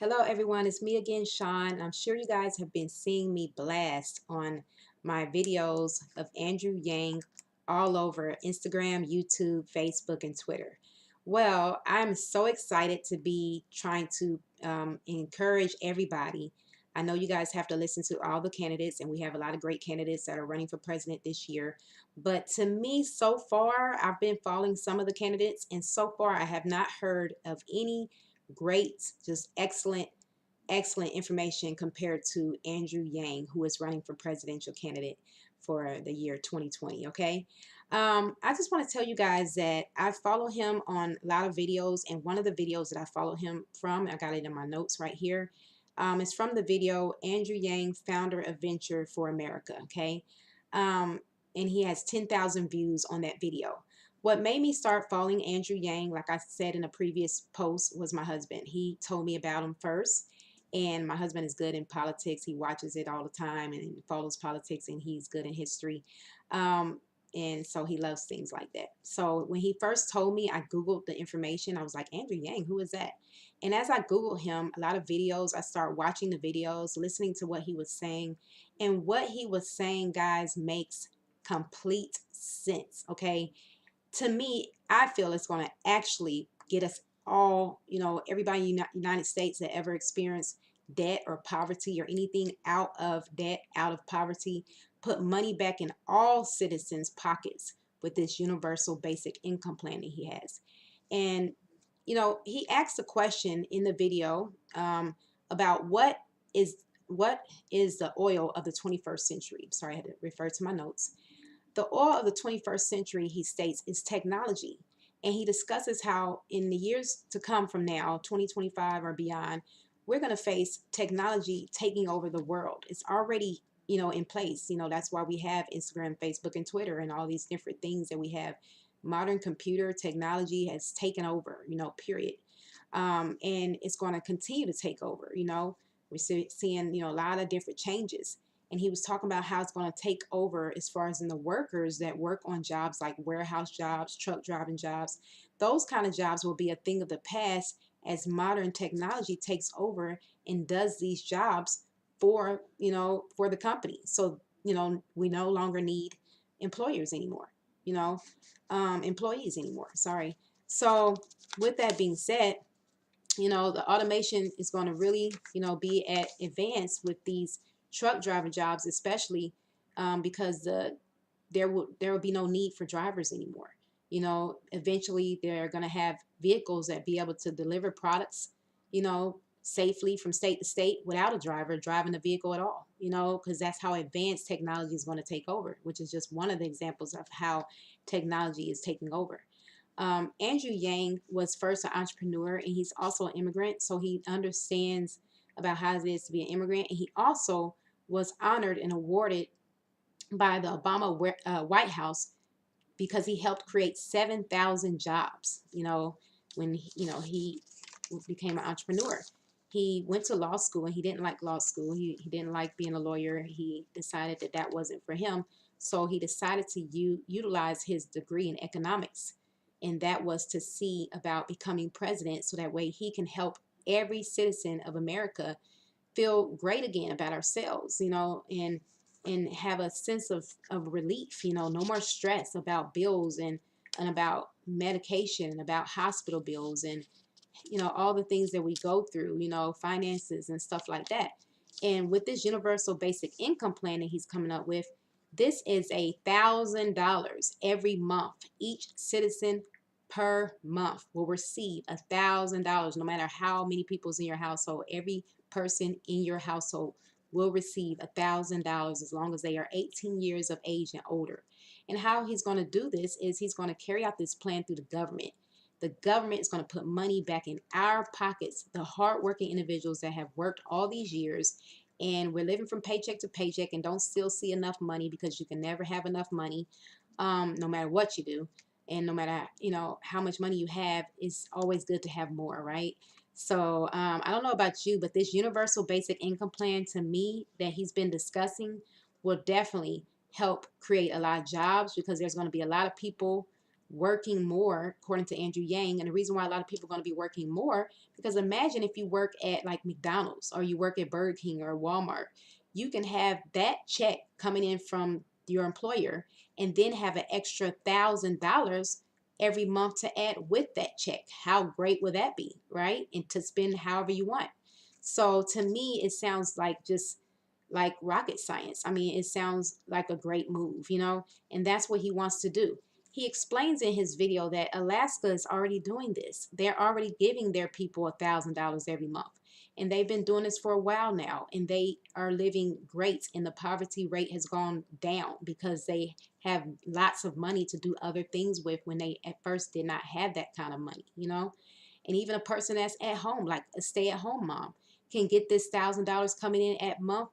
Hello everyone, it's me again, Sean. I'm sure you guys have been seeing me blast on my videos of Andrew Yang all over Instagram, YouTube, Facebook, and Twitter. Well, I'm so excited to be trying to encourage everybody. I know you guys have to listen to all the candidates, and we have a lot of great candidates that are running for president this year. But to me, so far, I've been following some of the candidates, and so far, I have not heard of any great, just excellent information compared to Andrew Yang, who is running for presidential candidate for the year 2020. Okay. I just want to tell you guys that I follow him on a lot of videos, and one of the videos that I follow him from, I got it in my notes right here, is from the video Andrew Yang, founder of Venture for America. Okay. Um, and he has 10,000 views on that video. What made me start following Andrew Yang, like I said in a previous post, was my husband. He told me about him first, and my husband is good in politics. He watches it all the time and follows politics, and he's good in history. And so he loves things like that. So when he first told me, I Googled the information. I was like, Andrew Yang, who is that? And as I Googled him, a lot of videos, I started watching the videos, listening to what he was saying. And what he was saying, guys, makes complete sense. Okay. To me, I feel it's going to actually get us all, everybody in the United States that ever experienced debt or poverty or anything out of debt, out of poverty, put money back in all citizens' pockets with this universal basic income plan that he has. And, he asked a question in the video about is what is the oil of the 21st century. Sorry, I had to refer to my notes. The oil of the 21st century, he states, is technology. And he discusses how in the years to come from now, 2025 or beyond, we're going to face technology taking over the world. It's already, in place. That's why we have Instagram, Facebook, and Twitter and all these different things that we have. Modern computer technology has taken over, period. And it's going to continue to take over. We're seeing, a lot of different changes, and he was talking about how it's going to take over as far as in the workers that work on jobs like warehouse jobs, truck driving jobs. Those kind of jobs will be a thing of the past as modern technology takes over and does these jobs for the company. So we no longer need employers anymore, employees anymore, sorry. So with that being said, the automation is going to really, be at advance with these truck driver jobs, especially because there will be no need for drivers anymore. Eventually they're going to have vehicles that be able to deliver products, safely from state to state without a driver driving the vehicle at all, because that's how advanced technology is going to take over, which is just one of the examples of how technology is taking over. Andrew Yang was first an entrepreneur, and he's also an immigrant, so he understands about how it is to be an immigrant. And he also was honored and awarded by the Obama White House because he helped create 7,000 jobs. When he became an entrepreneur. He went to law school, and he didn't like law school. He didn't like being a lawyer. He decided that that wasn't for him. So he decided to utilize his degree in economics, and that was to see about becoming president so that way he can help every citizen of America feel great again about ourselves, and have a sense of relief, no more stress about bills and about medication and about hospital bills and all the things that we go through, finances and stuff like that. And with this universal basic income plan that he's coming up with, this is $1,000 every month. Each citizen per month will receive $1,000, no matter how many people's in your household. Every person in your household will receive $1,000 as long as they are 18 years of age and older. And how he's going to do this is he's going to carry out this plan through the government. The government is going to put money back in our pockets, the hardworking individuals that have worked all these years, and we're living from paycheck to paycheck and don't still see enough money, because you can never have enough money, no matter what you do. And no matter, how much money you have, it's always good to have more, right? So I don't know about you, but this universal basic income plan, to me, that he's been discussing will definitely help create a lot of jobs, because there's going to be a lot of people working more, according to Andrew Yang. And the reason why a lot of people are going to be working more, because imagine if you work at like McDonald's or you work at Burger King or Walmart, you can have that check coming in from your employer and then have an extra $1,000 every month to add with that check. How great would that be, right? And to spend however you want. So to me, it sounds like just like rocket science. I mean, it sounds like a great move, and that's what he wants to do. He explains in his video that Alaska is already doing this. They're already giving their people $1,000 every month. And they've been doing this for a while now. And they are living great. And the poverty rate has gone down because they have lots of money to do other things with when they at first did not have that kind of money. And even a person that's at home, like a stay-at-home mom, can get this $1,000 coming in at month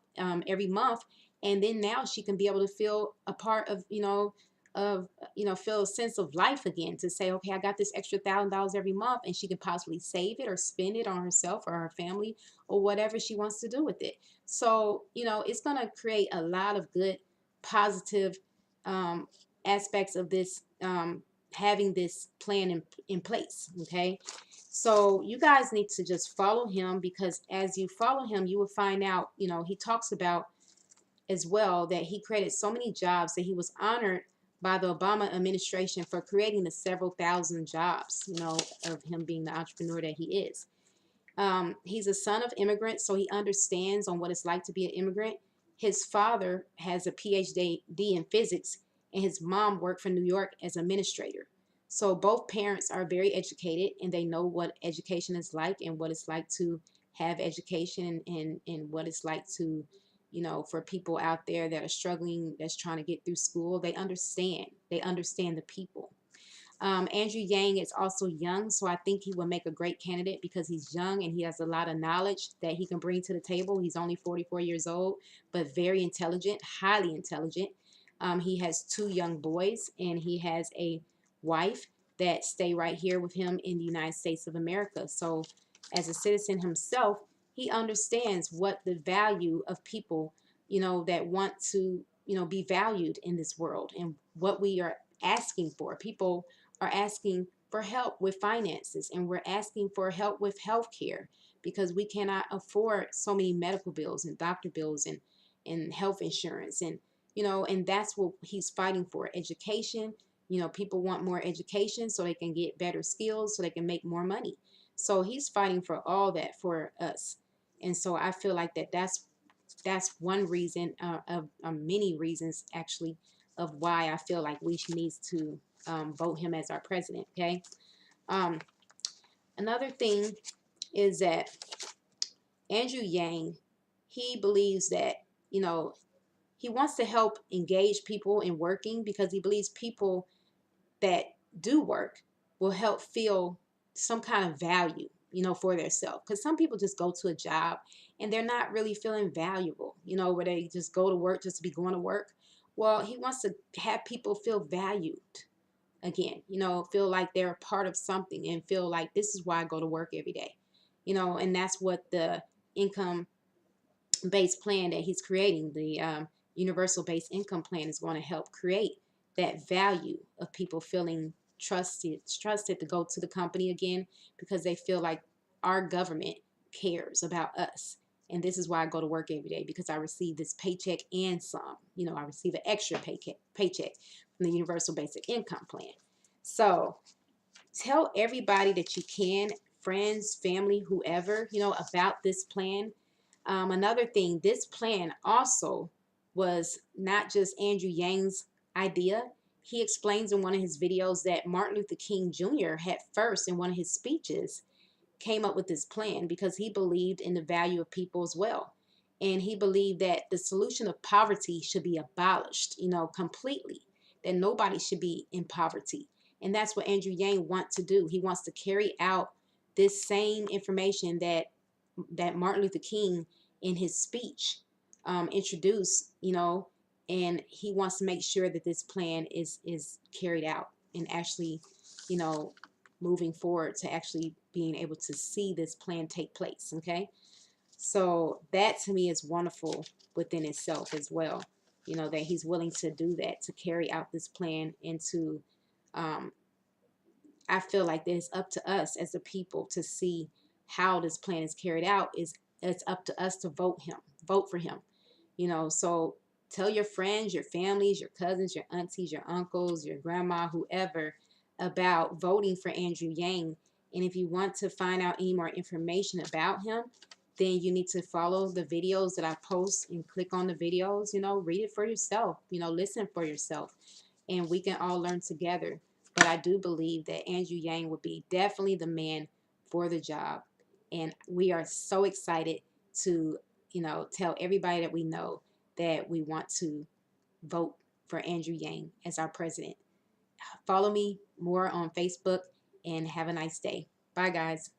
every month, and then now she can be able to feel a part of feel a sense of life again, to say, okay, I got this extra $1,000 every month, and she can possibly save it or spend it on herself or her family or whatever she wants to do with it. So it's going to create a lot of good positive um, aspects of this, having this plan in place. Okay, so you guys need to just follow him, because as you follow him, you will find out, he talks about as well that he created so many jobs, that he was honored by the Obama administration for creating the several thousand jobs, of him being the entrepreneur that he is. He's a son of immigrants, so he understands on what it's like to be an immigrant. His father has a PhD in physics, and his mom worked for New York as an administrator. So both parents are very educated, and they know what education is like and what it's like to have education, and what it's like to, for people out there that are struggling, that's trying to get through school. They understand. They understand the people. Andrew Yang is also young, so I think he will make a great candidate because he's young and he has a lot of knowledge that he can bring to the table. He's only 44 years old, but very intelligent, highly intelligent. He has two young boys, and he has a wife that stay right here with him in the United States of America. So as a citizen himself, he understands what the value of people, that want to, be valued in this world, and what we are asking for. People are asking for help with finances, and we're asking for help with health care, because we cannot afford so many medical bills and doctor bills and health insurance, and that's what he's fighting for. Education. People want more education so they can get better skills, so they can make more money. So he's fighting for all that for us. And so I feel like that's one reason, of many reasons actually, of why I feel like we needs to vote him as our president. Okay. Um, Another thing is that Andrew Yang, he believes that, he wants to help engage people in working, because he believes people that do work will help feel some kind of value, for themselves. Because some people just go to a job and they're not really feeling valuable, where they just go to work just to be going to work. Well, he wants to have people feel valued again, feel like they're a part of something, and feel like this is why I go to work every day, and that's what the income based plan that he's creating, the universal based income plan, is going to help create that value of people feeling trusted to go to the company again, because they feel like our government cares about us. And this is why I go to work every day, because I receive this paycheck and some. I receive an extra paycheck from the universal basic income plan. So tell everybody that you can, friends, family, whoever, about this plan. Another thing, this plan also was not just Andrew Yang's idea. He explains in one of his videos that Martin Luther King Jr. had first, in one of his speeches, came up with this plan because he believed in the value of people as well. And he believed that the solution of poverty should be abolished, completely, that nobody should be in poverty. And that's what Andrew Yang wants to do. He wants to carry out this same information that Martin Luther King in his speech introduced, and he wants to make sure that this plan is carried out, and actually, you know, moving forward to actually being able to see this plan take place. Okay, so that to me is wonderful within itself as well. That he's willing to do that, to carry out this plan, and to I feel like that it's up to us as a people to see how this plan is carried out. It's up to us to vote for him. So tell your friends, your families, your cousins, your aunties, your uncles, your grandma, whoever, about voting for Andrew Yang. And if you want to find out any more information about him, then you need to follow the videos that I post and click on the videos, read it for yourself, listen for yourself, and we can all learn together. But I do believe that Andrew Yang would be definitely the man for the job. And we are so excited to, tell everybody that we know that we want to vote for Andrew Yang as our president. Follow me more on Facebook and have a nice day. Bye, guys.